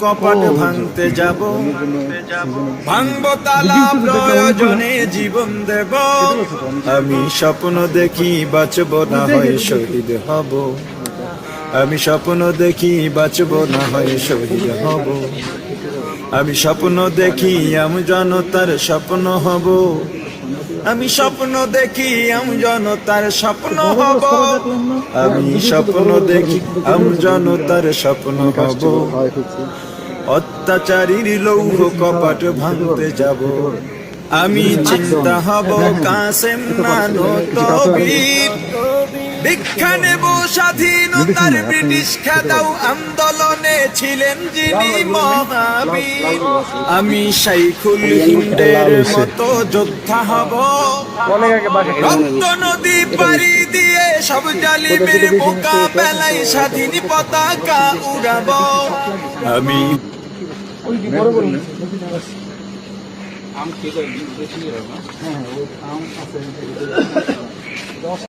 কপাট ভাঙতে যাব, ভাঙবো তালা প্রয়োজনে জীবন দেব। আমি স্বপ্ন দেখি বাঁচব না হয় শহীদ হব। আমি স্বপ্ন দেখি বাঁচব না হয় শহীদ হব। আমি স্বপ্ন দেখি আমি জনতার স্বপ্ন হব। আমি স্বপ্ন দেখি আমি জনতার স্বপ্ন হব। আমি স্বপ্ন দেখি আমি জনতার স্বপ্ন হব। অত্যাচারীর লৌহ কপাট ভাঙতে যাব। আমি চিন্তা হব কাসেম নানতবীর। দীক্ষা নেব স্বাধীনতার ব্রিটিশ খেদাও আন্দোলনে ছিলেন যিনি মহাবীর। আমি শাইখুল হিন্দের মতো যোদ্ধা হব। রক্ত নদী পাড়ি দিয়ে সব জালিমের মোকাবেলায় স্বাধীন পতাকা উড়াব। আমি